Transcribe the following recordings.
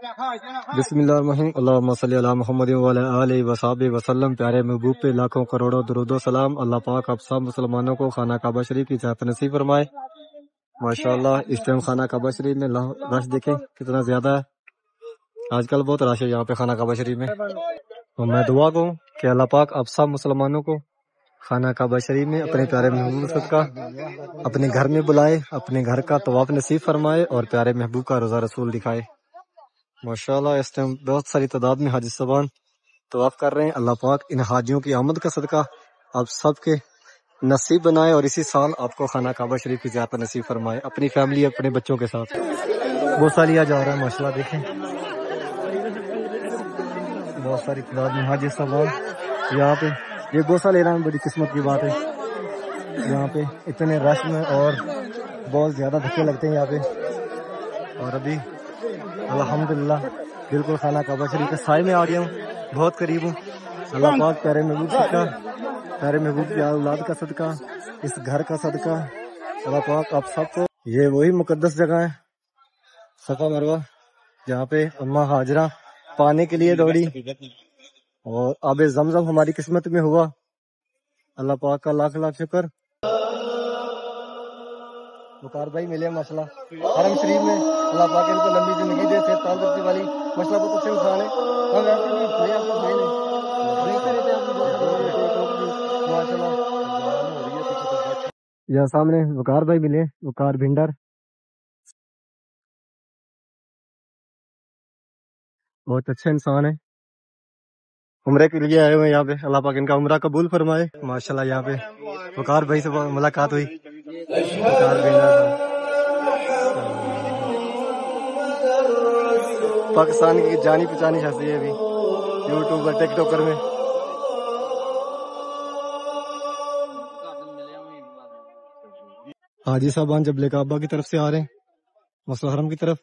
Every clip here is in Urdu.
بسم اللہ الرحمن الرحیم، اللہم صلی علی محمد وعلی آلہ وصحبہ وسلم۔ پیارے محبوب پہ لاکھوں کروڑوں درود و سلام۔ اللہ پاک آپ سب مسلمانوں کو خانہ کعبہ شریف کی زیارت نصیب فرمائے۔ ماشاءاللہ اس ٹائم خانہ کعبہ شریف میں رش دیکھیں کتنا زیادہ ہے۔ آج کل بہت رش ہے یہاں پہ خانہ کعبہ شریف میں، اور میں دعا کروں کہ اللہ پاک آپ سب مسلمانوں کو خانہ کعبہ شریف میں اپنے پیارے محبوب صدقہ اپنے گھر میں بلائے، اپنے گھر کا طواف نصیب فرمائے اور پیارے محبوب کا روزہ رسول دکھائے۔ ماشاءاللہ اس ٹائم بہت ساری تعداد میں حاجی صاحبان طواف کر رہے ہیں۔ اللہ پاک ان حاجیوں کی آمد کا صدقہ آپ سب کے نصیب بنائے اور اسی سال آپ کو خانہ کعبہ شریف کی زیارت نصیب فرمائے اپنی فیملی اپنے بچوں کے ساتھ۔ بہت سا لیا جا رہا ہے ماشاءاللہ، دیکھیں بہت ساری تعداد میں حاجی صاحبان یہاں پہ یہ گوسا لے رہے ہیں۔ بڑی قسمت کی بات ہے یہاں پہ اتنے رش میں، اور بہت زیادہ دھکے لگتے ہیں یہاں پہ، اور ابھی الحمدللہ بالکل خانہ کعبہ شریف کے سائے میں آ گیا ہوں، بہت قریب ہوں۔ اللہ پاک پیارے محبوب صدقہ، پیارے محبوب کی اولاد کا صدقہ، اس گھر کا صدقہ، اللہ پاک آپ سب کو، یہ وہی مقدس جگہ ہے صفا مروہ جہاں پہ اماں ہاجرہ پانے کے لیے دوڑی، اور آب زمزم ہماری قسمت میں ہوا۔ اللہ پاک کا لاکھ لاکھ شکر۔ وقار بھائی ملے ماشاءاللہ حرم شریف میں، اللہ پاک ان کو لمبی زندگی دے، صحت تندرستی والی، ماشاءاللہ بہت اچھے انسان ہے۔ ہم ایسے بھی بھائی آپ کو بھائی ماشاءاللہ یہاں سامنے وقار بھائی ملے، وقار بھنڈر، بہت اچھے انسان ہے، عمرے کے لیے آئے ہوئے یہاں پہ۔ اللہ پاک ان کا عمرہ قبول فرمائے۔ ماشاءاللہ یہاں پہ وقار بھائی سے ملاقات ہوئی، وقار بھنڈر پاکستان کی جانی پہچانی شخصیت ہے، ابھی یوٹیوبر ٹک ٹاکر میں۔ حاجی صاحبان جبل کعبہ کی طرف سے آ رہے ہیں مسجد حرم کی طرف،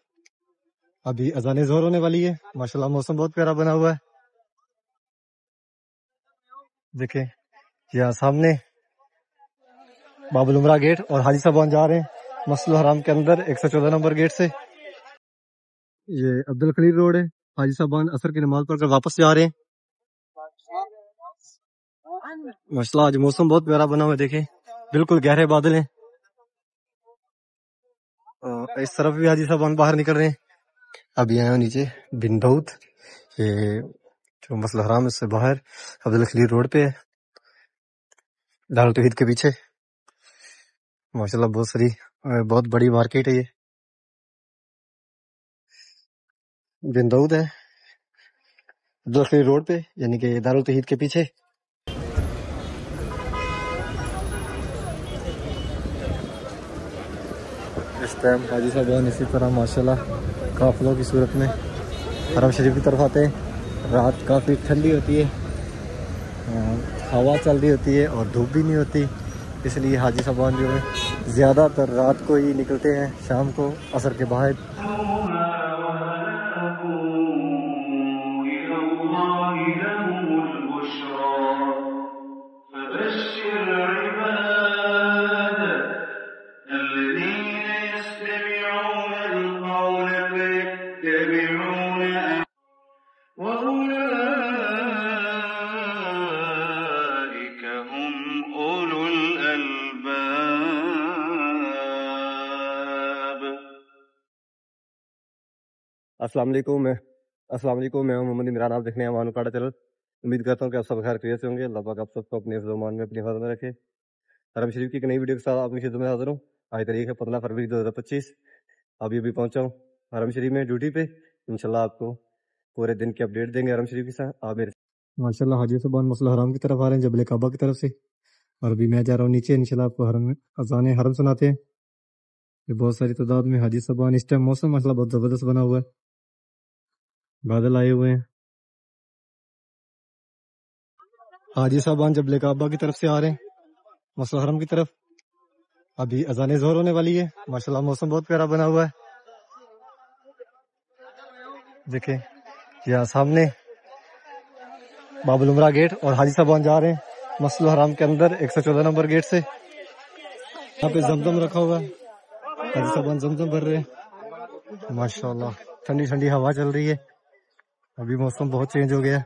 ابھی اذان ظہر ہونے والی ہے۔ ماشاءاللہ موسم بہت پیارا بنا ہوا ہے، دیکھیں یہاں سامنے باب العمرہ گیٹ، اور حاجی صاحبان جا رہے ہیں مسجد حرام کے اندر 114 نمبر گیٹ سے۔ یہ عبد الخلیل روڈ ہے، حاجی صاحبان عصر کی نماز پڑھ کر واپس جا رہے ہیں۔ ماشاءاللہ آج موسم بہت پیارا بنا ہوا ہے، دیکھیں بالکل گہرے بادل ہیں، اس طرف بھی حاجی صاحبان باہر نکل رہے ہیں۔ ابھی آئے نیچے بن دعود، یہ جو مسجد حرام اس سے باہر عبد الخلیل روڈ پہ ہے، دار توحید کے پیچھے۔ ماشاءاللہ بہت بڑی مارکیٹ ہے، یہ بن دعود ہے عبد الخلیل روڈ پہ، یعنی کہ دار توحید کے پیچھے۔ اس ٹائم حاجی صاحبان اسی طرح ماشاءاللہ قافلوں کی صورت میں حرم شریف کی طرف آتے ہیں۔ رات کافی ٹھنڈی ہوتی ہے، ہوا چل رہی ہوتی ہے اور دھوپ بھی نہیں ہوتی، اس لیے حاجی صاحبان جو ہے زیادہ تر رات کو ہی نکلتے ہیں، شام کو عصر کے بعد۔ السلام علیکم، میں ہوں محمد عمران، آپ دیکھنے ہیں وانو کاڑا چینل۔ امید کرتا ہوں کہ آپ سب خیر خیریت سے ہوں گے۔ اللہ پاک آپ سب کو اپنے حفظ و امان میں اپنی حفاظت میں رکھے۔ حرم شریف کی ایک نئی ویڈیو کے ساتھ آپ کی خدمت میں حاضر ہوں۔ آج تاریخ ہے 15 فروری 2025۔ ابھی پہنچا ہوں حرم شریف میں ڈیوٹی پہ، انشاءاللہ آپ کو پورے دن کی اپڈیٹ دیں گے حرم شریف کے ساتھ۔ آپ میرے ماشاءاللہ حاجی صاحبان مسجد حرام کی طرف آ رہے ہیں جبل کعبہ کی طرف سے، اور ابھی میں جا رہا ہوں نیچے، انشاءاللہ آپ کو اذان حرم سناتے ہیں۔ یہ بہت ساری تعداد میں حاجی صاحبان، اس ٹائم موسم ماشاءاللہ بہت زبردست بنا ہوا ہے، بادل آئے ہوئے ہیں۔ حاجی صاحبان جبل کعبہ کی طرف سے آ رہے ہیں مسجد حرم کی طرف، ابھی اذان ظہر ہونے والی ہے۔ ماشاءاللہ موسم بہت پیارا بنا ہوا ہے، دیکھیں یہاں سامنے باب العمرہ گیٹ، اور حاجی صاحبان جا رہے ہیں مسجد حرام کے اندر 114 نمبر گیٹ سے۔ یہاں پہ زمزم رکھا ہوا ہے، حاجی صاحبان زمزم بھر رہے ہیں ماشاءاللہ۔ ٹھنڈی ٹھنڈی ہوا چل رہی ہے. ابھی موسم بہت چینج ہو گیا.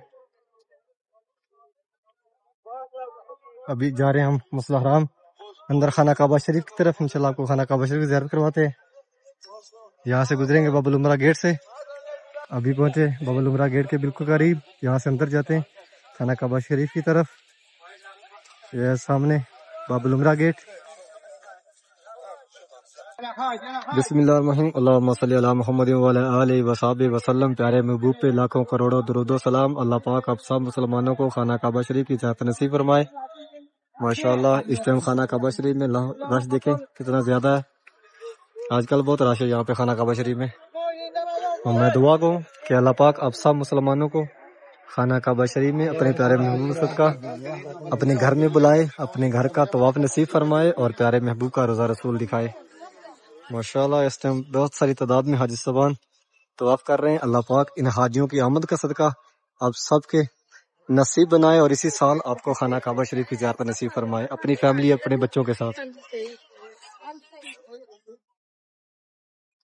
ابھی جا رہے ہیں ہم مسلح حرام اندر خانہ کعبہ شریف کی طرف. انشاءاللہ آپ کو خانہ کعبہ شریف کی زیارت کرواتے ہیں. یہاں سے گزریں گے باب العمرہ گیٹ سے. ابھی پہنچے باب العمرہ گیٹ کے بالکل قریب. یہاں سے اندر جاتے ہیں خانہ کعبہ شریف کی طرف. یہ سامنے باب العمرہ گیٹ. بسم اللہ الرحمن الرحیم. اللہم صلی علی محمد وعلی آلہ وصحبہ وسلم. پیارے محبوب پہ لاکھوں کروڑوں درود و سلام. اللہ پاک آپ سب مسلمانوں کو خانہ کعبہ شریف کی زیارت نصیب فرمائے. ماشاءاللہ اس ٹائم خانہ کعبہ شریف میں رش دیکھیں کتنا زیادہ ہے. آج کل بہت رش ہے یہاں پہ خانہ کعبہ شریف میں. اور میں دعا کروں کہ اللہ پاک آپ سب مسلمانوں کو خانہ کعبہ شریف میں اپنے پیارے محبوب صدقہ اپنے گھر میں بلائے, اپنے گھر کا طواف نصیب فرمائے اور پیارے محبوب کا روزہ رسول دکھائے. ماشاءاللہ اس ٹائم بہت ساری تعداد میں حاجی صاحبان طواف کر رہے ہیں. اللہ پاک ان حاجیوں کی آمد کا صدقہ آپ سب کے نصیب بنائے اور اسی سال آپ کو خانہ کعبہ شریف کی زیارت نصیب فرمائے اپنی فیملی اپنے بچوں کے ساتھ.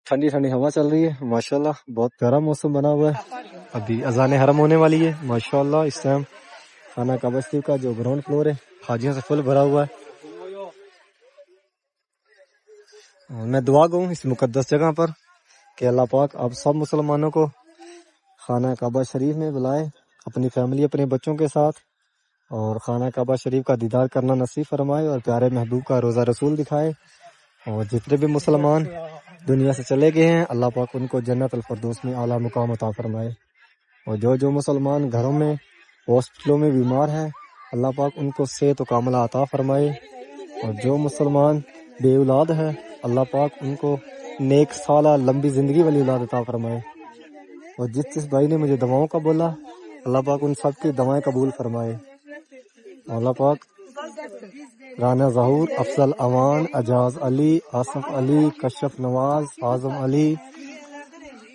ٹھنڈی ٹھنڈی ہوا چل رہی ہے. ماشاءاللہ بہت پیارا موسم بنا ہوا ہے. ابھی اذان حرم ہونے والی ہے. ماشاءاللہ اس ٹائم خانہ کعبہ شریف کا جو گراؤنڈ فلور ہے حاجیوں سے فل بھرا ہوا ہے. میں دعا گوں اس مقدس جگہ پر کہ اللہ پاک آپ سب مسلمانوں کو خانہ کعبہ شریف میں بلائے اپنی فیملی اپنے بچوں کے ساتھ اور خانہ کعبہ شریف کا دیدار کرنا نصیب فرمائے اور پیارے محبوب کا روزہ رسول دکھائے. اور جتنے بھی مسلمان دنیا سے چلے گئے ہیں اللہ پاک ان کو جنت الفردوس میں اعلیٰ مقام عطا فرمائے. اور جو مسلمان گھروں میں ہاسپٹلوں میں بیمار ہیں اللہ پاک ان کو صحت و کاملہ عطا فرمائے. اور جو مسلمان بے اولاد ہے اللہ پاک ان کو نیک سالہ لمبی زندگی والی اولاد عطا فرمائے. اور جس بھائی نے مجھے دعاؤں کا بولا اللہ پاک ان سب کی دعائیں قبول فرمائے. اللہ پاک رانا ظہور, افضل اوان, اجاز علی, آصف علی, کشف نواز, اعظم علی.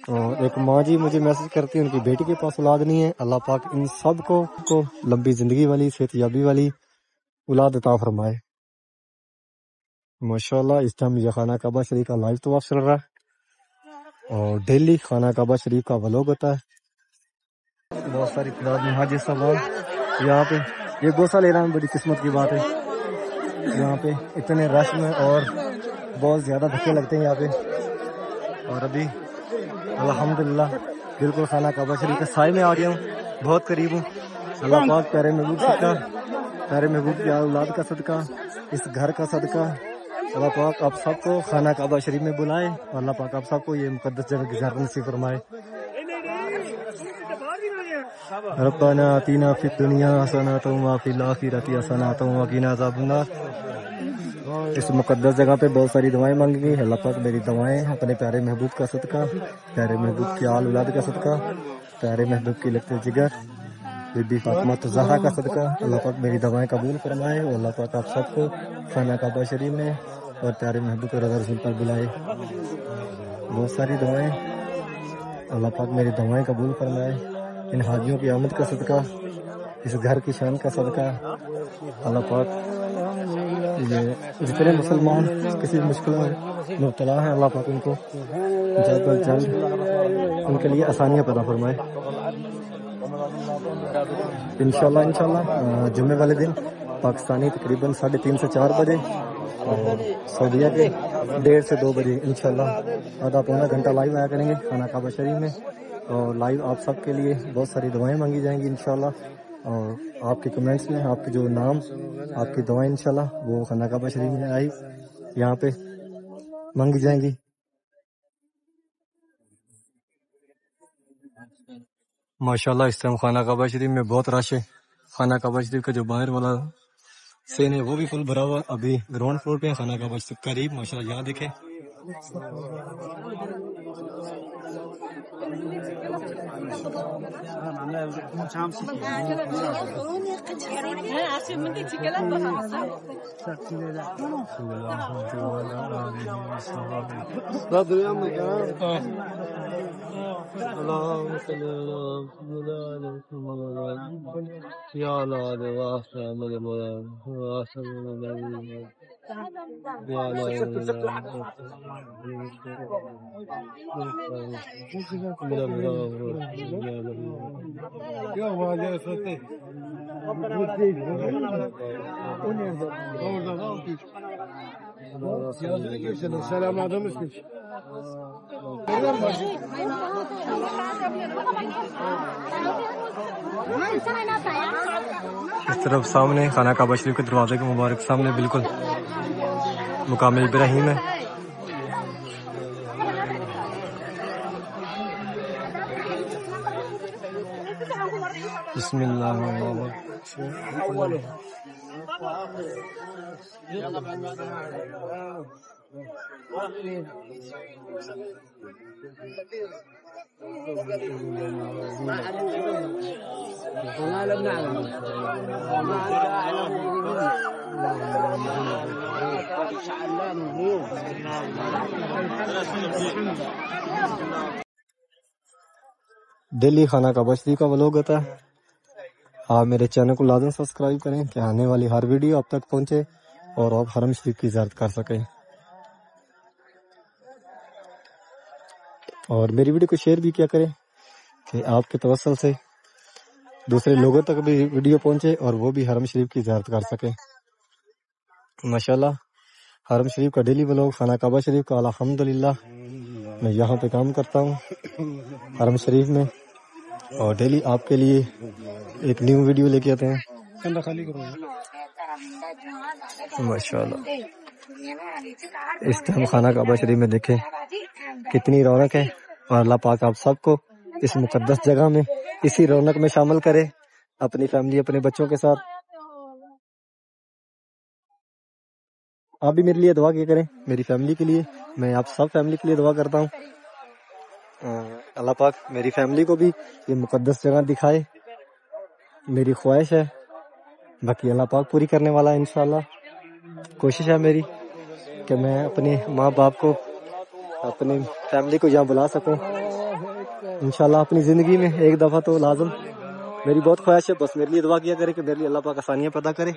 اور ایک ماں جی مجھے میسج کرتی ہیں ان کی بیٹی کے پاس اولاد نہیں ہے. اللہ پاک ان سب کو لمبی زندگی والی صحت یابی والی اولاد عطا فرمائے. ماشاءاللہ اس ٹائم یہ خانہ کعبہ شریف کا لائیو طواف چل رہا ہے اور ڈیلی خانہ کعبہ شریف کا ولاگ ہوتا ہے. بہت ساری تعداد میں حاجی صاحب یہاں پہ یہ گوسا لے رہا ہے. بڑی قسمت کی بات ہے یہاں پہ اتنے رش میں اور بہت زیادہ دھکے لگتے ہیں یہاں پہ. اور ابھی الحمدللہ بالکل خانہ کعبہ شریف کے سائے میں آ گیا ہوں, بہت قریب ہوں. اللہ پاک پیارے محبوب صدقہ پیارے محبوب کی اولاد کا صدقہ اس گھر کا صدقہ اللہ پاک آپ سب کو خانہ کعبہ شریف میں بلائے اور اللہ پاک آپ سب کو یہ مقدس جگہ کی زیارت نصیب فرمائے. ربنا آتینا فی الدنیا حسنۃ وفی الآخرۃ حسنۃ وقنا عذاب النار. اس مقدس جگہ پہ بہت ساری دعائیں مانگی گئی. اللہ پاک میری دعائیں اپنے پیارے محبوب کا صدقہ, پیارے محبوب کی آل اولاد کا صدقہ, پیارے محبوب کی لگتے جگر بی بی فاطمہ زہرا کا صدقہ اللہ پاک میری دعائیں قبول فرمائے. اور اللہ پاک آپ سب کو خانہ کعبہ شریف میں اور پیارے محبوب کے روزہ رسول پر بلائے. بہت ساری دعائیں اللہ پاک میری دعائیں قبول فرمائے. ان حاجیوں کی آمد کا صدقہ اس گھر کی شان کا صدقہ اللہ پاک یہ جتنے مسلمان کسی مشکلوں میں مبتلا ہیں اللہ پاک ان کو جلد از جلد ان کے لیے آسانیاں پیدا فرمائے. انشاءاللہ جمعے والے دن پاکستانی تقریباً 3:30 سے 4 بجے اور سعودیہ کے 1:30 سے 2 بجے انشاءاللہ آدھا پونا گھنٹہ لائیو آیا کریں گے خانہ کعبہ شریف میں. اور لائیو آپ سب کے لیے بہت ساری دعائیں مانگی جائیں گی انشاءاللہ. اور آپ کے کمنٹس میں آپ کے جو نام آپ کی دعائیں انشاءاللہ وہ خانہ کعبہ شریف میں آئی یہاں پہ مانگی جائیں گی. ماشاءاللہ اس ٹائم خانہ کعبہ شریف میں بہت رش ہے. خانہ کعبہ شریف کا جو باہر والا سین ہے وہ بھی فل بھرا ہوا. ابھی گراؤنڈ فلور پہ خانہ کعبہ شریف قریب ماشاءاللہ یہاں دیکھیں. اللهم صل على محمد يا الله واسع من المولى واسع من المولى يا الله Selam adamız. اس طرف سامنے خانہ کعبہ شریف کے دروازے کے مبارک سامنے بالکل مقام ابراہیم ہے. بسم اللہ الرحمن الرحیم. دہلی خانہ کعبہ شریف کا ولاگ ہوتا ہے. آپ میرے چینل کو لازم سبسکرائب کریں کہ آنے والی ہر ویڈیو آپ تک پہنچے اور آپ حرم شریف کی زیارت کر سکیں. اور میری ویڈیو کو شیئر بھی کیا کریں کہ آپ کے توسل سے دوسرے لوگوں تک بھی ویڈیو پہنچے اور وہ بھی حرم شریف کی زیارت کر سکیں. ماشاءاللہ حرم شریف کا ڈیلی ولاگ خانہ کعبہ شریف کا الحمدللہ میں یہاں پہ کام کرتا ہوں حرم شریف میں، اور ڈیلی آپ کے لیے ایک نیو ویڈیو لے کے آتے ہیں. ماشاءاللہ اس ٹائم خانہ کعبہ شریف میں دیکھیں کتنی رونق ہے، اور اللہ پاک آپ سب کو اس مقدس جگہ میں اسی رونق میں شامل کرے اپنی فیملی اپنے بچوں کے ساتھ. آپ بھی میرے لیے دعا کیا کریں، میری فیملی کے لیے. میں آپ سب فیملی کے لیے دعا کرتا ہوں. اللہ پاک میری فیملی کو بھی یہ مقدس جگہ دکھائے، میری خواہش ہے. باقی اللہ پاک پوری کرنے والا ہے انشاءاللہ. کوشش ہے میری کہ میں اپنے ماں باپ کو اپنی فیملی کو یہاں بلا سکوں انشاءاللہ اپنی زندگی میں ایک دفعہ تو لازم. میری بہت خواہش ہے، بس میرے لیے دعا کیا کرے کہ میرے لیے اللہ پاک آسانیاں پیدا کرے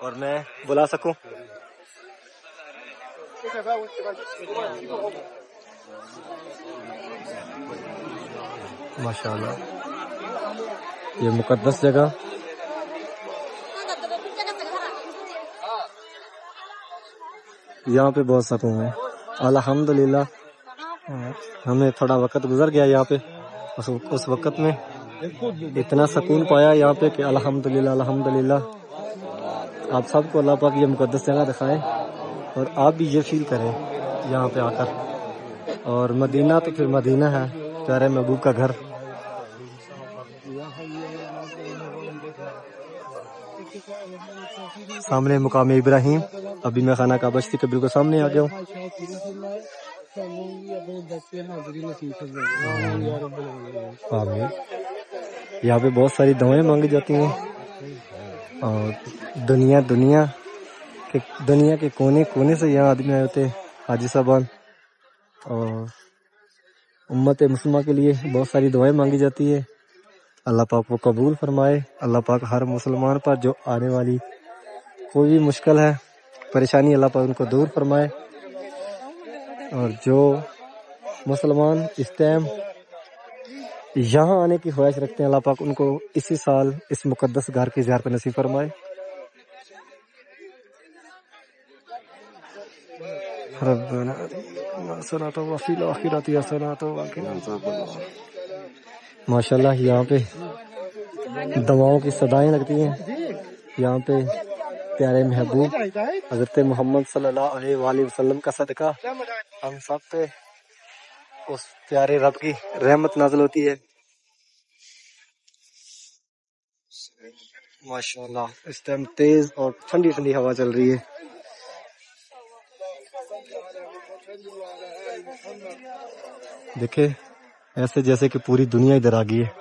اور میں بلا سکوں. ماشاءاللہ یہ مقدس جگہ یہاں پہ بہت سکون ہے الحمدللہ. ہمیں تھوڑا وقت گزر گیا یہاں پہ، اس وقت میں اتنا سکون پایا یہاں پہ کہ الحمدللہ الحمدللہ. آپ سب کو اللہ پاک یہ مقدس جگہ دکھائے اور آپ بھی یہ فیل کریں یہاں پہ آ کر. اور مدینہ تو پھر مدینہ ہے، پیارے محبوب کا گھر. سامنے مقام ابراہیم. ابھی میں خانہ کعبہ شریف کے بالکل سامنے آ گیا ہوں. آمین. یہاں پہ بہت ساری دعائیں مانگی جاتی ہیں، اور دنیا کے کونے کونے سے یہاں آدمی آئے ہوتے ہیں حاجی صاحبان. اور امت مسلمہ کے لیے بہت ساری دعائیں مانگی جاتی ہے. اللہ پاک وہ قبول فرمائے. اللہ پاک ہر مسلمان پر جو آنے والی کوئی بھی مشکل ہے، پریشانی، اللہ پاک ان کو دور فرمائے. اور جو مسلمان اس ٹائم یہاں آنے کی خواہش رکھتے ہیں، اللہ پاک ان کو اسی سال اس مقدس گھر کی زیارت نصیب فرمائے. ربنا حسنۃ وفی الآخرۃ حسنۃ وقنا عذاب النار. ماشاءاللہ یہاں پہ دعاؤں کی صدائیں لگتی ہیں. یہاں پہ پیارے محبوب حضرت محمد صلی اللہ علیہ وآلہ وسلم کا صدقہ ہم سب پہ اس پیارے رب کی رحمت نازل ہوتی ہے. ماشاءاللہ اس ٹائم تیز اور ٹھنڈی ٹھنڈی ہوا چل رہی ہے. دیکھیں ایسے جیسے کہ پوری دنیا ادھر آ گئی ہے.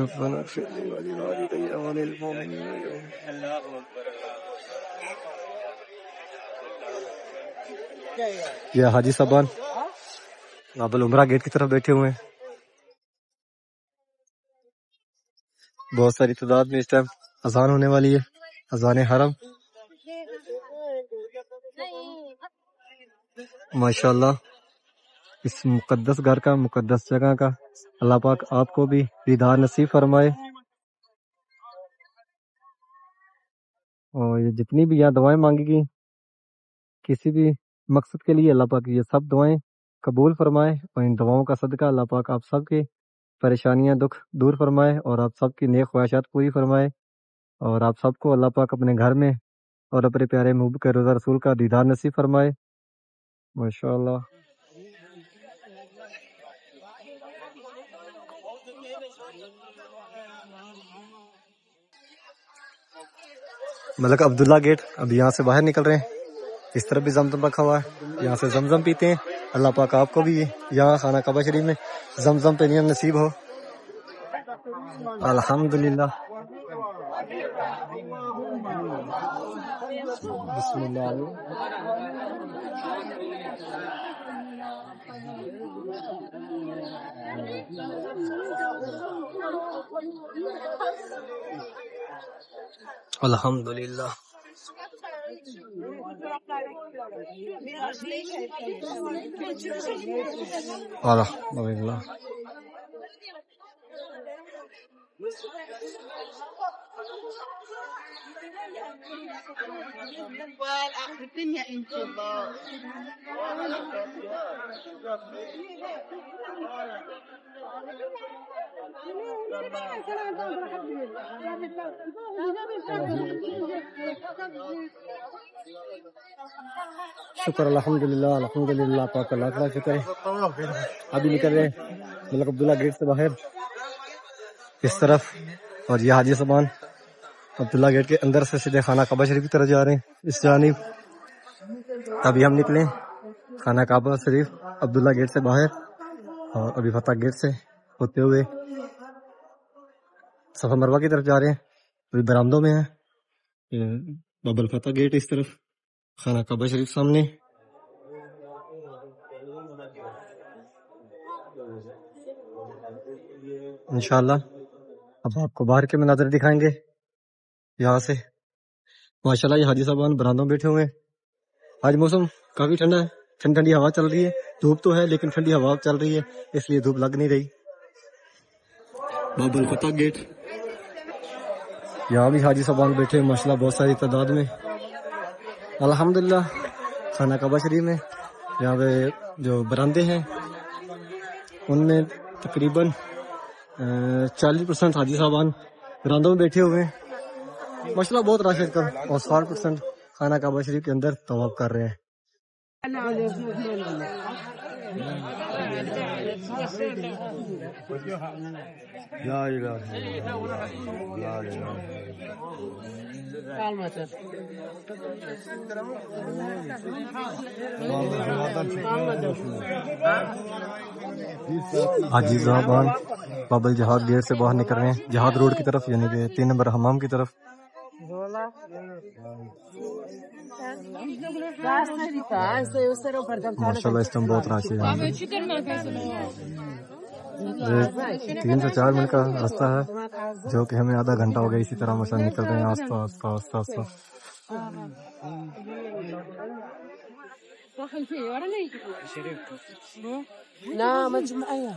ربنا اغفر لي ولوالدي وللمؤمنين. یہ حاجی صاحبان بابل عمرہ گیٹ کی طرف بیٹھے ہوئے ہیں، بہت ساری تعداد میں. اس ٹائم اذان ہونے والی ہے، اذان حرم. ماشاءاللہ اس مقدس گھر کا، مقدس جگہ کا اللہ پاک آپ کو بھی دیدار نصیب فرمائے. اور یہ جتنی بھی یہاں دعائیں مانگی گئی کسی بھی مقصد کے لیے، اللہ پاک یہ سب دعائیں قبول فرمائے، اور ان دعاؤں کا صدقہ اللہ پاک آپ سب کے پریشانیاں دکھ دور فرمائے، اور آپ سب کی نیک خواہشات پوری فرمائے، اور آپ سب کو اللہ پاک اپنے گھر میں اور اپنے پیارے محبوب کے روزہ رسول کا دیدار نصیب فرمائے. ماشاءاللہ. ملک عبداللہ گیٹ اب یہاں سے باہر نکل رہے ہیں. اس طرف بھی زمزم رکھا ہوا ہے، یہاں سے زمزم پیتے ہیں. اللہ پاک آپ کو بھی یہاں خانہ کعبہ شریف میں زمزم پینیاں نصیب ہو. الحمدللہ. بسم اللہ. الحمدللہ. الحمدللہ. شکر الحمدللہ. الحمدللہ پاک اللہ کا شکر ہے. ابھی نکل رہے ہیں ملک عبداللہ گیٹ سے باہر اس طرف، اور یہ حاجی صاحبان عبداللہ گیٹ کے اندر سے سیدھے خانہ کعبہ شریف کی طرف جا رہے ہیں اس جانب. ابھی ہم نکلے خانہ کعبہ شریف عبداللہ گیٹ سے باہر، اور ابھی فتح گیٹ سے ہوتے ہوئے صفا مروہ کی طرف جا رہے ہیں. ابھی برآمدوں میں ہیں. باب الفتح گیٹ اس طرف، خانہ کعبہ شریف سامنے. انشاءاللہ اب آپ کو باہر کے مناظر دکھائیں گے یہاں سے. ماشاءاللہ یہ حاجی صاحبان برآمدوں میں بیٹھے ہوئے ہیں. آج موسم کافی ٹھنڈا ہے، ٹھنڈی ٹھنڈی ہوا چل رہی ہے. دھوپ تو ہے لیکن ٹھنڈی ہوا چل رہی ہے، اس لیے دھوپ لگ نہیں رہی. باب الفتح گیٹ، یہاں بھی حاجی صاحبان بیٹھے ہیں ماشاءاللہ بہت ساری تعداد میں. الحمدللہ خانہ کعبہ شریف میں یہاں پہ جو برآمدے ہیں ان میں تقریباً 40% حاجی صاحبان برآمدوں میں بیٹھے ہوئے ہیں. ماشاءاللہ بہت رش ہے اس کا، اور 60% خانہ کعبہ شریف کے اندر طواف کر رہے ہیں. حاجی صاحبان بابل جہاد گیٹ سے باہر نکل رہے ہیں جہاد روڈ کی طرف، یعنی کہ 3 نمبر حمام کی طرف. ماشاءاللہ اس ٹائم بہت رش ہے یہاں پہ. 3 سے 4 منٹ کا راستہ ہے جو کہ ہمیں آدھا گھنٹہ ہو گیا اسی طرح ماشاءاللہ نکل رہے ہیں آستا آستا آستا آستا. لا مجموعية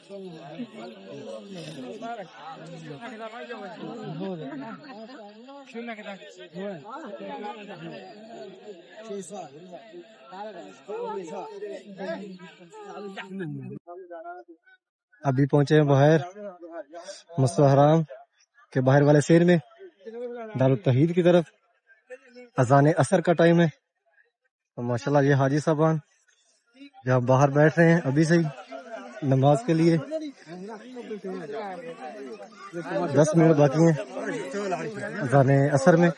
شو ابھی پہنچے ہیں باہر مسجد حرام کے باہر والے شیر میں دارالتوحید کی طرف. اذان عصر کا ٹائم ہے. ماشاءاللہ یہ حاجی صاحبان جہاں باہر بیٹھ رہے ہیں ابھی سے ہی نماز کے لیے. 10 منٹ باقی ہیں اذان عصر میں.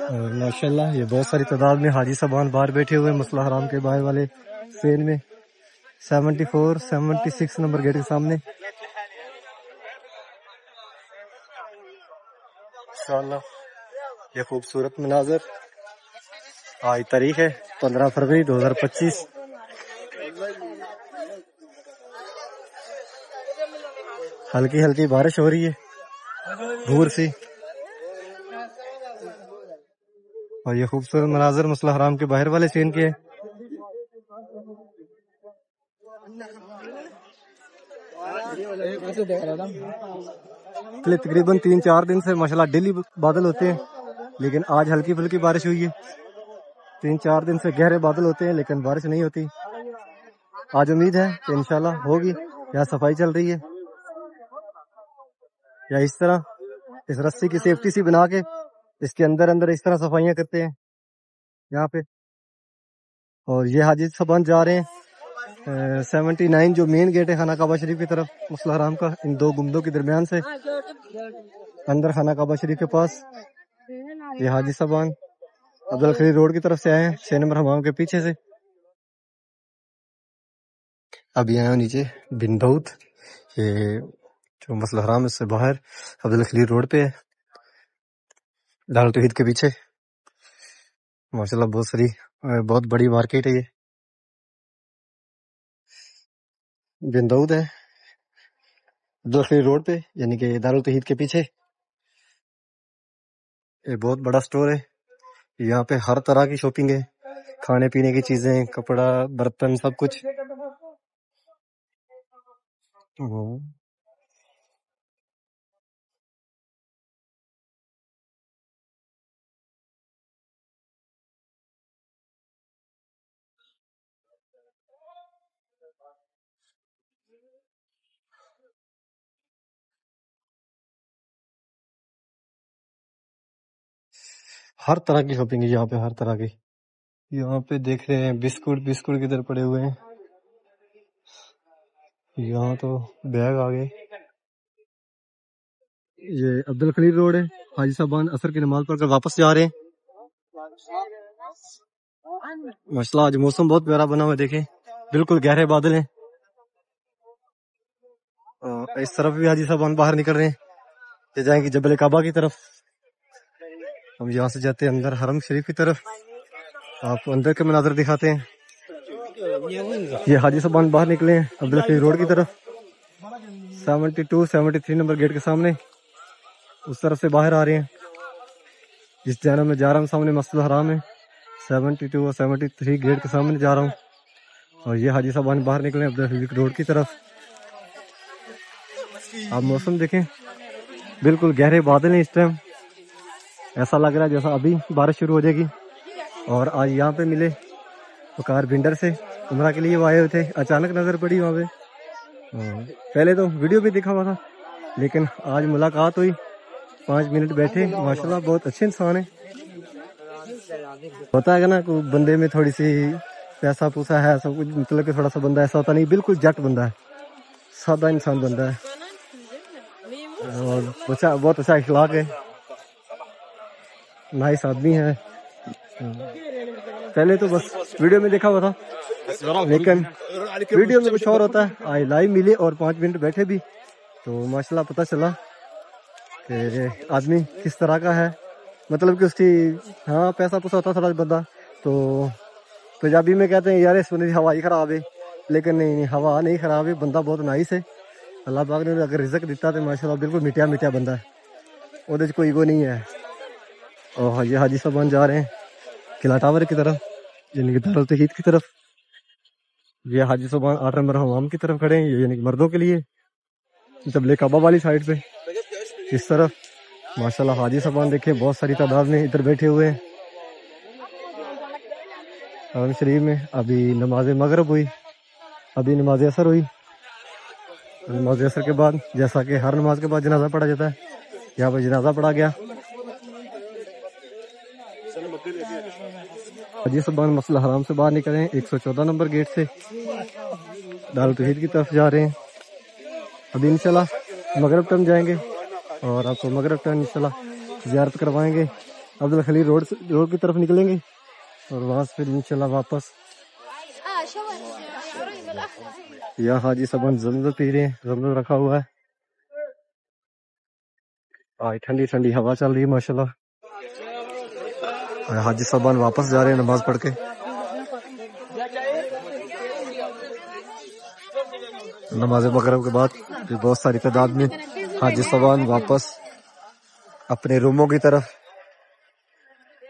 اور ماشاءاللہ یہ بہت ساری تعداد میں حاجی صاحبان باہر بیٹھے ہوئے ہیں مسجد حرام کے باہر والے سین میں 74 76 نمبر گیٹ کے سامنے. انشاءاللہ یہ خوبصورت مناظر. آج تاریخ ہے 15 فروری 2025. ہلکی ہلکی بارش ہو رہی ہے دور سی. اور یہ خوبصورت مناظر مسجد حرام کے باہر والے سین کے ہیں. تقریباً 3-4 دن سے ماشاءاللہ ڈیلی بادل ہوتے ہیں لیکن آج ہلکی پھلکی بارش ہوئی ہے. 3-4 دن سے گہرے بادل ہوتے ہیں لیکن بارش نہیں ہوتی. آج امید ہے کہ انشاءاللہ ہوگی. یہاں صفائی چل رہی ہے یا اس طرح اس رسی کی سیفٹی سی بنا کے اس کے اندر اس طرح صفائیاں کرتے ہیں یہاں پہ. اور یہ حاجی صاحبان جا رہے ہیں 79 جو مین گیٹ ہے خانہ کعبہ شریف کی طرف مسجد حرام کا, ان دو گنبدوں کے درمیان سے اندر خانہ کعبہ شریف کے پاس. یہ حاجی صاحبان عبدالخلیل روڈ کی طرف سے آئے ہیں 6 نمبر حمام کے پیچھے سے. ابھی آئے ہیں نیچے بن دعوت, یہ جو مسجد حرام اس سے باہر عبدالخلیل روڈ پہ ہے دارالتوحید کے پیچھے. ماشاءاللہ بہت بڑی مارکیٹ ہے. یہ بن دعوت ہے عبدالخلیل روڈ پہ یعنی کہ دارالتوحید کے پیچھے. یہ بہت بڑا سٹور ہے. یہاں پہ ہر طرح کی شاپنگ ہے, کھانے پینے کی چیزیں, کپڑا, برتن, سب کچھ. ہر طرح کی شاپنگ ہے یہاں پہ, ہر طرح کی. یہاں پہ دیکھ رہے ہیں بسکٹ کدھر پڑے ہوئے ہیں. یہاں تو بیگ آ گئے. یہ عبدالخلیل روڈ ہے. حاجی صاحبان عصر کی نماز پڑھ کر واپس جا رہے ہیں. ماشاءاللہ آج موسم بہت پیارا بنا ہوا ہے, دیکھیں بالکل گہرے بادل ہیں. اس طرف بھی حاجی صاحبان باہر نکل رہے ہیں, یہ جائیں گے جبل کعبہ کی طرف. ہم یہاں سے جاتے ہیں اندر حرم شریف کی طرف, آپ کو اندر کے مناظر دکھاتے ہیں. یہ حاجی صاحبان باہر نکلے ہیں عبدالخلیل روڈ کی طرف 72 73 نمبر گیٹ کے سامنے. اس طرف سے باہر آ رہے ہیں. جس جانب میں جا رہا ہوں سامنے مسجد حرام ہے, 72 اور 73 گیٹ کے سامنے جا رہا ہوں. اور یہ حاجی صاحبان باہر نکلے ہیں عبدالخلیل روڈ کی طرف. آپ موسم دیکھیں بالکل گہرے بادل ہیں اس ٹائم. ایسا لگ رہا ہے جیسا ابھی بارش شروع ہو جائے گی. اور آج یہاں پہ ملے وقار بنڈر سے, عمرہ کے لیے وہ آئے ہوئے تھے, اچانک نظر پڑی وہاں پہ. پہلے تو ویڈیو بھی دیکھا ہوا تھا لیکن آج ملاقات ہوئی, 5 منٹ بیٹھے. ماشاءاللہ بہت اچھے انسان ہیں. ہوتا ہے کہ نا کوئی بندے میں تھوڑی سی پیسہ پوسا ہے, سب کچھ مطلب کہ تھوڑا سا بندہ ایسا ہوتا نہیں, بالکل جٹ بندہ ہے, سادہ انسان بندہ ہے. اور بہت اچھا اخلاق ہے, نائس آدمی ہے. پہلے تو بس ویڈیو میں دیکھا ہوا تھا لیکن ویڈیو میں کچھ اور ہوتا ہے. آج لائیو ملے اور 5 منٹ بیٹھے بھی تو ماشاءاللہ پتہ چلا کہ آدمی کس طرح کا ہے. مطلب کہ اس کی ہاں پیسہ پوسا ہوتا تھوڑا بندہ تو پنجابی میں کہتے ہیں یار اس بندے کی ہوا ہی خراب ہے, لیکن نہیں ہوا نہیں خراب ہے, بندہ بہت نائس ہے. اللہ پاک نے اگر رزق دیتا تو ماشاءاللہ بالکل میٹھا بندہ ہے, وہ کوئی ایگو نہیں ہے. اور یہ حاجی صاحبان جا رہے ہیں قلعہ ٹاور کی طرف یعنی کہ دارالتوحید کی طرف. یہ حاجی صاحبان 8 نمبر حمام کی طرف کھڑے ہیں یعنی کہ مردوں کے لیے, جبل کعبہ والی سائڈ پہ. اس طرف ماشاءاللہ حاجی صاحبان دیکھیں بہت ساری تعداد میں ادھر بیٹھے ہوئے ہیں حرم شریف میں. ابھی نماز مغرب ہوئی, ابھی نماز عصر ہوئی. نماز عصر کے بعد جیسا کہ ہر نماز کے بعد جنازہ پڑھا جاتا ہے, یہاں پہ جنازہ پڑھا گیا. حاجی صاحبان مسجد الحرام سے باہر نکلے ہیں 114 نمبر گیٹ سے, دارالتوحید کی طرف جا رہے ہیں. ابھی انشاءاللہ مغرب ٹائم جائیں گے اور آپ کو مغرب ٹائم انشاءاللہ زیارت کروائیں گے. عبدالخلیل روڈ کی طرف نکلیں گے اور وہاں سے پھر انشاءاللہ واپس. یہاں حاجی صاحبان زمزم پی رہے ہیں, زمزم رکھا ہوا ہے. آج ٹھنڈی ٹھنڈی ہوا چل رہی ہے ماشاءاللہ. اور حاجی صاحبان واپس جا رہے ہیں نماز پڑھ کے. نماز مغرب کے بعد بہت ساری تعداد میں حاجی صاحبان واپس اپنے روموں کی طرف.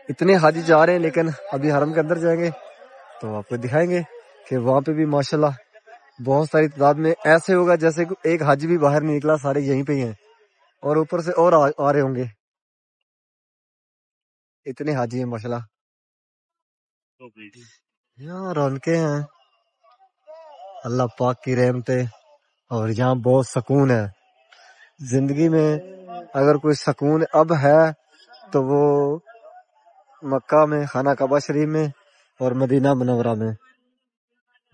اتنے حاجی جا رہے ہیں لیکن ابھی حرم کے اندر جائیں گے تو آپ کو دکھائیں گے کہ وہاں پہ بھی ماشاءاللہ بہت ساری تعداد میں ایسے ہوگا جیسے ایک حاجی بھی باہر نہیں نکلا, سارے یہیں پہ ہی ہیں اور اوپر سے اور آ رہے ہوں گے. اتنے حاجی ہیں ماشاءاللہ. یہاں رونقیں ہیں, اللہ پاک کی رحمتیں, اور یہاں بہت سکون ہے. زندگی میں اگر کوئی سکون اب ہے تو وہ مکہ میں, خانہ کعبہ شریف میں اور مدینہ منورہ میں.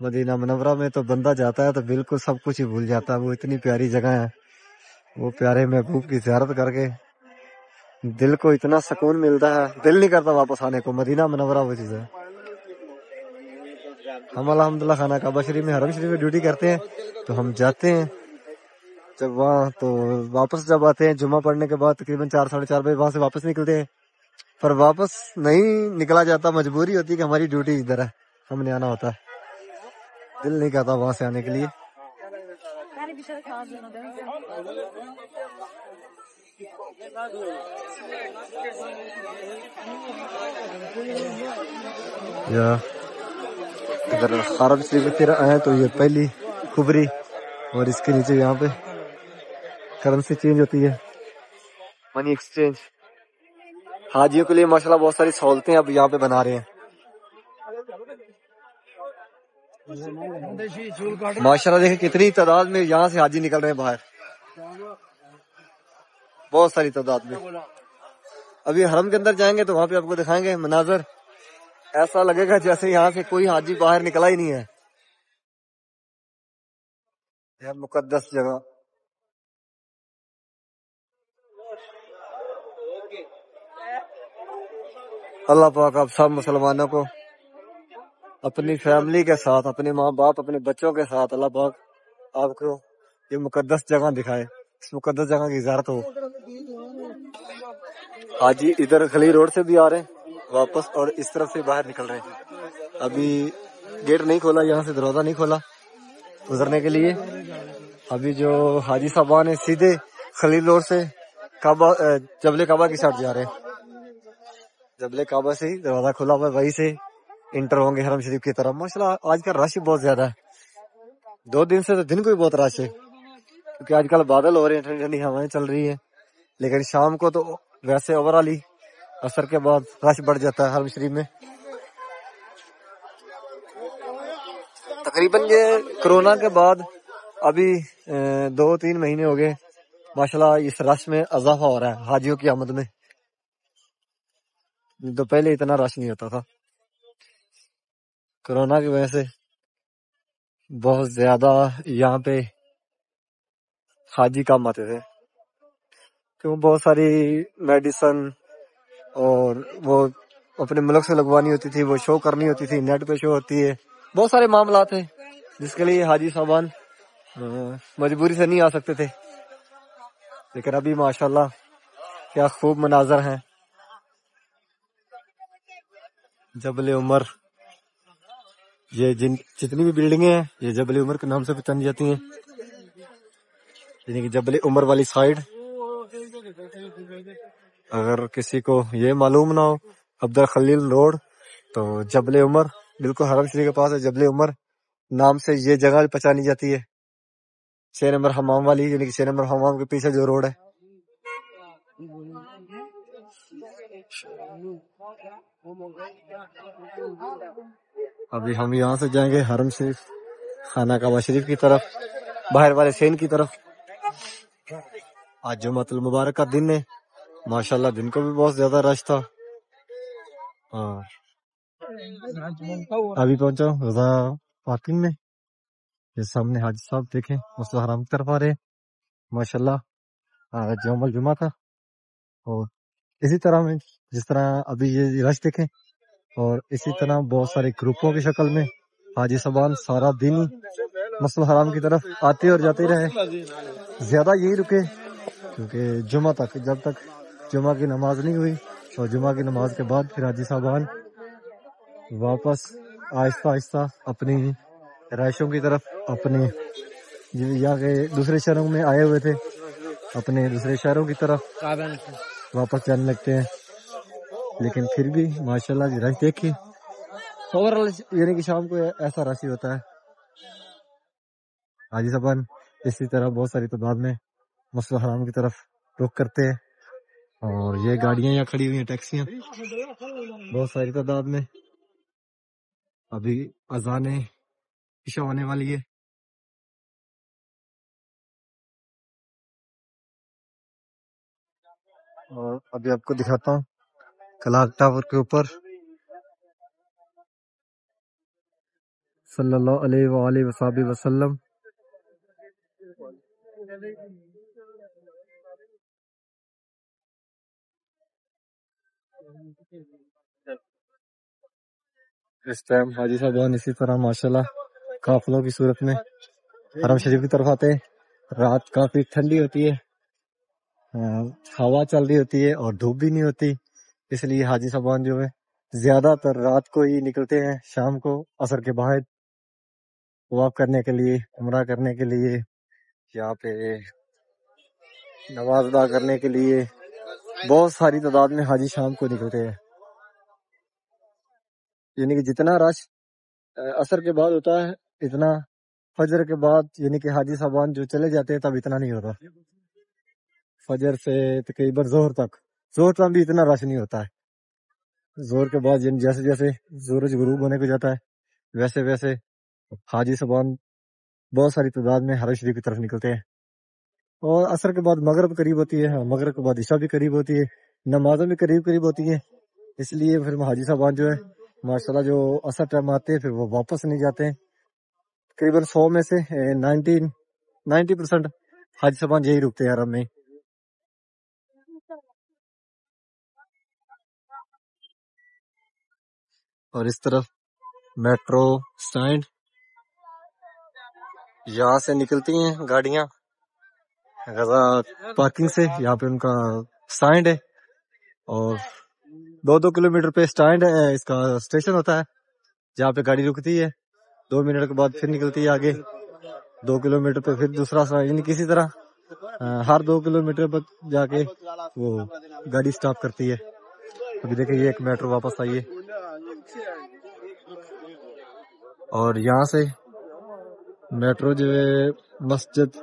مدینہ منورہ میں تو بندہ جاتا ہے تو بالکل سب کچھ ہی بھول جاتا ہے. وہ اتنی پیاری جگہ ہے, وہ پیارے محبوب کی زیارت کر کے دل کو اتنا سکون ملتا ہے, دل نہیں کرتا واپس آنے کو. مدینہ منورہ وہ چیز ہے. ہم الحمدللہ خانہ کعبہ شریف میں, حرم شریف میں ڈیوٹی کرتے ہیں تو ہم جاتے ہیں جب وہاں, تو واپس جب آتے ہیں جمعہ پڑھنے کے بعد تقریباً 4 ساڑھے 4 بجے وہاں سے واپس نکلتے ہیں. پر واپس نہیں نکلا جاتا, مجبوری ہوتی ہے کہ ہماری ڈیوٹی ادھر ہے, ہم نے آنا ہوتا ہے. دل نہیں کرتا وہاں سے آنے کے لیے. اگر حرم شریف کی طرح آئے تو یہ پہلی کبری, اور اس کے نیچے یہاں پہ کرنسی چینج ہوتی ہے, منی ایکسچینج. حاجیوں کے لیے ماشاءاللہ بہت ساری سہولتیں اب یہاں پہ بنا رہے ہیں ماشاءاللہ. دیکھیں کتنی تعداد میں یہاں سے حاجی نکل رہے ہیں باہر, بہت ساری تعداد میں. ابھی حرم کے اندر جائیں گے تو وہاں پہ آپ کو دکھائیں گے مناظر, ایسا لگے گا جیسے یہاں سے کوئی حاجی باہر نکلا ہی نہیں ہے. یہ مقدس جگہ. اللہ پاک آپ سب مسلمانوں کو اپنی فیملی کے ساتھ, اپنے ماں باپ, اپنے بچوں کے ساتھ اللہ پاک آپ کو یہ مقدس جگہ دکھائے, اس مقدس جگہ کی زیارت ہو. حاجی ادھر خلیل روڈ سے بھی آ رہے ہیں واپس اور اس طرف سے باہر نکل رہے ہیں. ابھی گیٹ نہیں کھولا, یہاں سے دروازہ نہیں کھولا گزرنے کے لیے. ابھی جو حاجی صاحبان ہیں سیدھے خلیل روڈ سے کعبہ, جبل کعبہ کی سائڈ جا رہے ہیں. جبل کعبہ سے ہی دروازہ کھلا ہوا ہے, وہیں سے انٹر ہوں گے حرم شریف کی طرف. ماشاءاللہ آج کل رش بہت زیادہ ہے, 2 دن سے تو دن کو بھی بہت رش ہے, کیونکہ آج کل بادل ہو رہے ہیں, ٹھنڈی ٹھنڈی ہوائیں چل رہی ہیں. لیکن شام کو تو ویسے اوور آل ہی عصر کے بعد رش بڑھ جاتا ہے حرم شریف میں. تقریباً یہ کرونا کے بعد ابھی 2-3 مہینے ہو گئے ماشاءاللہ اس رش میں اضافہ ہو رہا ہے حاجیوں کی آمد میں. تو پہلے اتنا رش نہیں ہوتا تھا, کرونا کی وجہ سے بہت زیادہ یہاں پہ حاجی کم آتے تھے, کیوں بہت ساری میڈیسن اور وہ اپنے ملک سے لگوانی ہوتی تھی, وہ شو کرنی ہوتی تھی, نیٹ پہ شو ہوتی ہے, بہت سارے معاملات ہیں جس کے لیے حاجی صاحبان مجبوری سے نہیں آ سکتے تھے. لیکن ابھی ماشاءاللہ کیا خوب مناظر ہیں. جبل عمر, یہ جتنی بھی بلڈنگیں ہیں یہ جبل عمر کے نام سے پہچانی جاتی ہیں, یعنی کہ جبل عمر والی سائڈ. اگر کسی کو یہ معلوم نہ ہو عبدالخلیل روڈ, تو جبل عمر بالکل حرم شریف کے پاس ہے. جبل عمر نام سے یہ جگہ پہچانی جاتی ہے, 6 نمبر حمام والی, یعنی کہ 6 نمبر حمام کے پیچھے جو روڈ ہے. ابھی ہم یہاں سے جائیں گے حرم شریف خانہ کعبہ شریف کی طرف، باہر والے سین کی طرف۔ آج جمعۃ المبارک کا دن ہے، ماشاءاللہ دن کو بھی بہت زیادہ رش تھا۔ ہاں ابھی پہنچا ہوں رضا پارکنگ میں، یہ سامنے حاجی صاحب دیکھیں مسجد حرام کی طرف آ رہے ہیں ماشاءاللہ۔ آج یوم الجمعہ تھا، اور اسی طرح میں جس طرح ابھی یہ رش دیکھیں، اور اسی طرح بہت سارے گروپوں کی شکل میں حاجی صاحبان سارا دن مسجد حرام کی طرف آتے اور جاتے رہے، زیادہ یہی رکے کیونکہ جمعہ تک، جب تک جمعہ کی نماز نہیں ہوئی، اور جمعہ کی نماز کے بعد پھر حاجی صاحبان واپس آہستہ آہستہ اپنی رہائشوں کی طرف، اپنے یہاں کے دوسرے شہروں میں آئے ہوئے تھے، اپنے دوسرے شہروں کی طرف واپس جانے لگتے ہیں۔ لیکن پھر بھی ماشاءاللہ جی رش دیکھیے، اوورآل یعنی کہ شام کو ایسا رش ہی ہوتا ہے۔ حاجی صاحبان اسی طرح بہت ساری تعداد میں مسجد حرام کی طرف رخ کرتے ہیں، اور یہ گاڑیاں یہاں کھڑی ہوئی ہیں، ٹیکسیاں بہت ساری تعداد میں۔ ابھی اذان عشاء ہونے والی ہے، اور ابھی آپ کو دکھاتا ہوں کلاک ٹاور کے اوپر صلی اللہ علیہ وآلہ وصحبہ وسلم۔ اس ٹائم حاجی صاحبان اسی طرح ماشاءاللہ قافلوں کی صورت میں حرم شریف کی طرف آتے ہیں۔ رات کافی ٹھنڈی ہوتی ہے، ہوا چل رہی ہوتی ہے اور دھوپ بھی نہیں ہوتی، اس لیے حاجی صاحبان جو ہے زیادہ تر رات کو ہی نکلتے ہیں، شام کو عصر کے بعد واک کرنے کے لیے، عمرہ کرنے کے لیے، یہاں پہ نماز ادا کرنے کے لیے بہت ساری تعداد میں حاجی شام کو نکلتے ہیں۔ یعنی کہ جتنا رش عصر کے بعد ہوتا ہے، اتنا فجر کے بعد یعنی کہ حاجی صاحبان جو چلے جاتے ہیں تب اتنا نہیں ہوتا۔ فجر سے تقریباً ظہر تک بھی اتنا رش نہیں ہوتا ہے۔ ظہر کے بعد یعنی جیسے جیسے سورج غروب ہونے کو جاتا ہے، ویسے ویسے حاجی صاحبان بہت ساری تعداد میں حرم شریف کی طرف نکلتے ہیں، اور عصر کے بعد مغرب قریب ہوتی ہے، مغرب کے بعد عشاء بھی قریب ہوتی ہے، نمازیں بھی قریب قریب ہوتی ہیں، اس لیے پھر حاجی صاحبان جو ہے ماشاءاللہ جو عصر ٹائم آتے ہیں پھر وہ واپس نہیں جاتے ہیں۔ تقریباً 100 میں سے 90% حاجی صاحبان یہی رکتے ہیں حرم میں۔ اور اس طرف میٹرو سٹینڈ، یہاں سے نکلتی ہیں گاڑیاں غزہ پارکنگ سے، یہاں پہ ان کا سٹینڈ ہے، اور 2 کلومیٹر پہ سٹینڈ ہے، اس کا اسٹیشن ہوتا ہے جہاں پہ گاڑی رکتی ہے، 2 منٹ کے بعد پھر نکلتی ہے آگے، 2 کلومیٹر پہ پھر دوسرا سٹینڈ، یعنی کسی طرح ہر 2 کلومیٹر پر جا کے وہ گاڑی سٹاپ کرتی ہے۔ ابھی دیکھیں یہ ایک میٹرو واپس آئی ہے، اور یہاں سے میٹرو جو ہے مسجد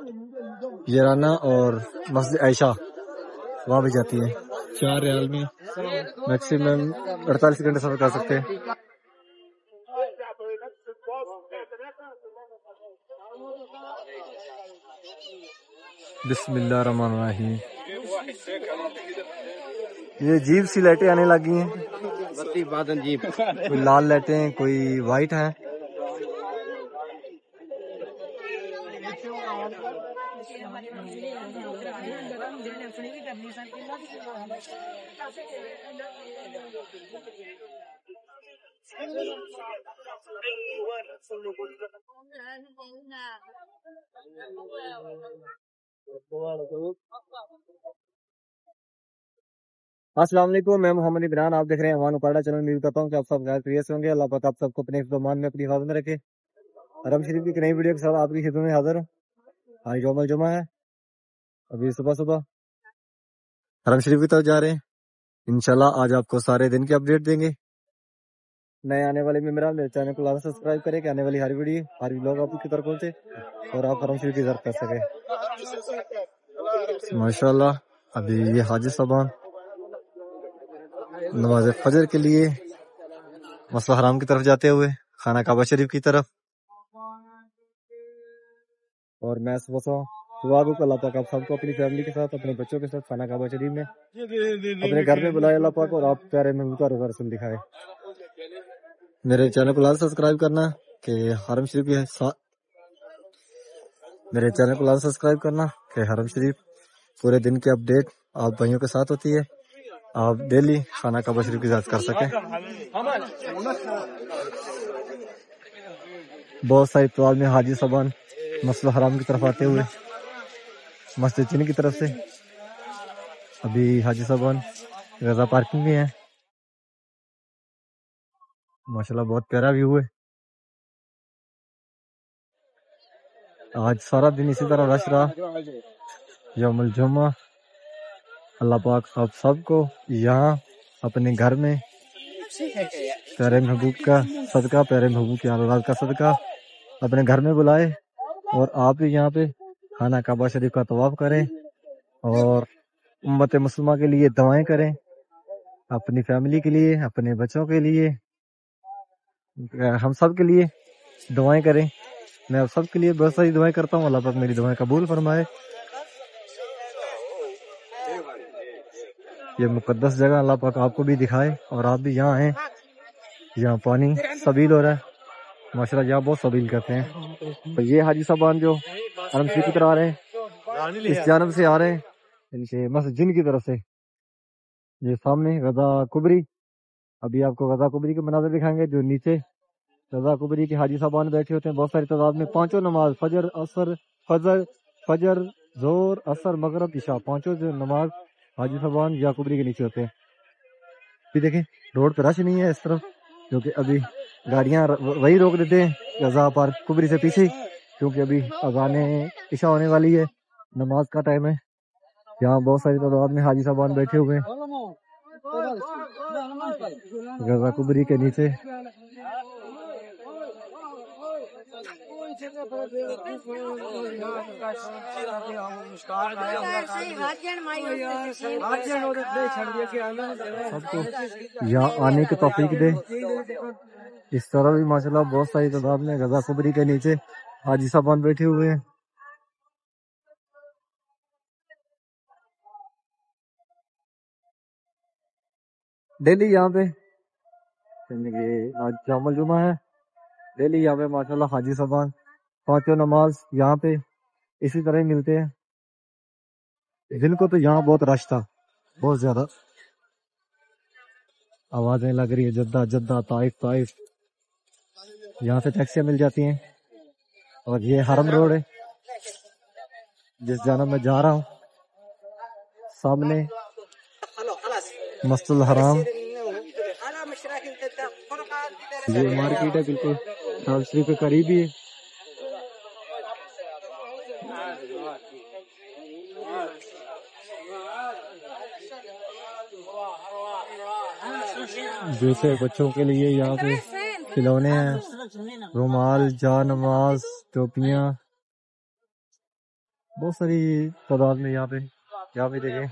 یرانہ اور مسجد عائشہ وہاں بھی جاتی ہے۔ 4 ریال میں میکسیمم 48 گھنٹے سفر کر سکتے ہیں۔ بسم اللہ الرحمن الرحیم۔ یہ عجیب سی لائٹیں آنے لگی ہیں، کوئی لال لائٹیں ہیں، کوئی وائٹ ہیں۔ السلام علیکم، میں محمد عمران، آپ دیکھ رہے ہیں ایوان اکاڑا چینل۔ امید کرتا ہوں کہ آپ سب خیر خیریت سے ہوں گے۔ اللہ پاک آپ سب کو اپنے حفظ میں اپنی حفاظت میں رکھے۔ حرم شریف کی ایک نئی ویڈیو کے ساتھ آپ کی خدمت میں حاضر ہوں۔ آج یوم الجمعہ ہے، ابھی صبح حرم شریف کی طرف جا رہے ہیں۔ انشاءاللہ آج آپ کو سارے دن کی اپڈیٹ دیں گے۔ نئے آنے والے ممبران میرے چینل کو لازمی سبسکرائب کریں کہ آنے والی ہر ویڈیو، ہر ولاگ آپ کی طرف پہنچے اور آپ حرم شریف کی زیارت کر سکیں۔ ماشاءاللہ ابھی یہ حاجی صاحبان نماز فجر کے لیے مسجد حرام کی طرف جاتے ہوئے خانہ کعبہ شریف کی طرف. اور میں دعا کو اللہ پاک آپ سب کو اپنی فیملی کے ساتھ اپنے بچوں کے ساتھ خانہ کعبہ شریف میں اپنے گھر میں بلائے اللہ پاک، اور آپ پیارے محبوب کا روزہ رسول دکھائے. میرے چینل کو لازم سبسکرائب کرنا کہ حرم شریف کے ساتھ میرے چینل کو لازم سبسکرائب کرنا کہ حرم شریف پورے دن کی اپڈیٹ آپ بھائیوں کے ساتھ ہوتی ہے، آپ ڈیلی خانہ کعبہ شریف کی زیارت کر سکیں. بہت ساری تعداد میں حاجی صاحبان مسجد حرام کی طرف آتے ہوئے مسجد چینی کی طرف سے. ابھی حاجی صاحبان رضا پارکنگ میں ہیں. ماشاءاللہ بہت پیارا ویو ہے. آج سارا دن اسی طرح رش رہا. یوم الجمعہ. اللہ پاک آپ سب کو یہاں اپنے گھر میں پیارے محبوب کا صدقہ، پیارے محبوب کی اولاد کا صدقہ اپنے گھر میں بلائے، اور آپ بھی یہاں پہ خانہ کعبہ شریف کا طواف کریں اور امت مسلمہ کے لیے دعائیں کریں، اپنی فیملی کے لیے، اپنے بچوں کے لیے، ہم سب کے لیے دعائیں کریں. میں آپ سب کے لیے بہت ساری دعائیں کرتا ہوں. اللہ پاک میری دعائیں قبول فرمائے. یہ مقدس جگہ اللہ پاک آپ کو بھی دکھائے اور آپ بھی یہاں آئیں. یہاں پانی سبیل ہو رہا ہے ماشاءاللہ، یہاں بہت سبیل کرتے ہیں. تو یہ حاجی صاحبان جو حرم شریف کی طرف آ رہے ہیں، اس جانب سے آ رہے ہیں ان کے مسجد جن کی طرف سے. یہ سامنے غزہ کبری، ابھی آپ کو غزہ کبری کے مناظر دکھائیں گے. جو نیچے غزہ کبری کے حاجی صاحبان بیٹھے ہوتے ہیں بہت ساری تعداد میں. پانچوں نماز فجر ظہر عصر مغرب عشاء، پانچوں جو نماز حاجی صاحبان یا کبری کے نیچے ہوتے ہیں. بھی دیکھیں روڈ پہ رش نہیں ہے اس طرف، کیونکہ ابھی گاڑیاں وہی روک دیتے ہیں غزہ پارک کبری سے پیچھے، کیونکہ ابھی اذان عشاء ہونے والی ہے، نماز کا ٹائم ہے. یہاں بہت ساری تعداد میں حاجی صاحبان بیٹھے ہوئے ہیں غزہ کبری کے نیچے. سب کو یہاں آنے کی توفیق دے. اس طرح بھی ماشاءاللہ بہت ساری تعداد میں غزہ کبری کے نیچے حاجی صاحبان بیٹھے ہوئے ہیں. ڈیلی یہاں پہ آج یوم الجمعہ ہے، ڈیلی یہاں پہ ماشاءاللہ حاجی صاحبان پانچوں نماز یہاں پہ اسی طرح ہی ملتے ہیں. دن کو تو یہاں بہت رش تھا، بہت زیادہ آوازیں لگ رہی ہے جدہ جدہ طائف طائف. یہاں سے ٹیکسیاں مل جاتی ہیں. اور یہ حرم روڈ ہے جس جانب میں جا رہا ہوں. سامنے مسجد الحرام، یہ مارکیٹ ہے بالکل حرم شریف کے قریب ہی ہے. جیسے بچوں کے لیے یہاں پہ کھلونے ہیں، رومال، جا نماز، ٹوپیاں، بہت ساری تعداد میں یہاں پہ دیکھیں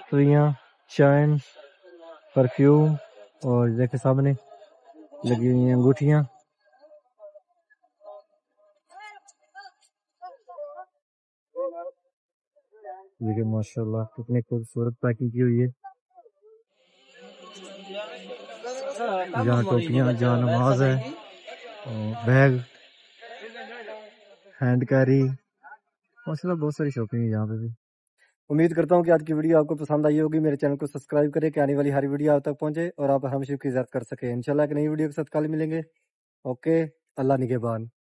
سوئیاں، چین، پرفیوم، اور دیکھیں سامنے لگی ہوئی ہیں انگوٹھیاں. دیکھیں ماشاءاللہ کتنی خوبصورت پیکنگ کی ہوئی ہے. یہاں ٹوپیاں، جا نماز ہے، بیگ، ہینڈ کیری، ماشاءاللہ بہت ساری شاپنگ ہے یہاں پہ بھی. امید کرتا ہوں کہ آج کی ویڈیو آپ کو پسند آئی ہوگی. میرے چینل کو سبسکرائب کریں کہ آنے والی ہر ویڈیو آپ تک پہنچے اور آپ حرم شریف کی زیارت کر سکیں. انشاءاللہ ایک نئی ویڈیو کے ساتھ کل ملیں گے. اوکے، اللہ نگہبان.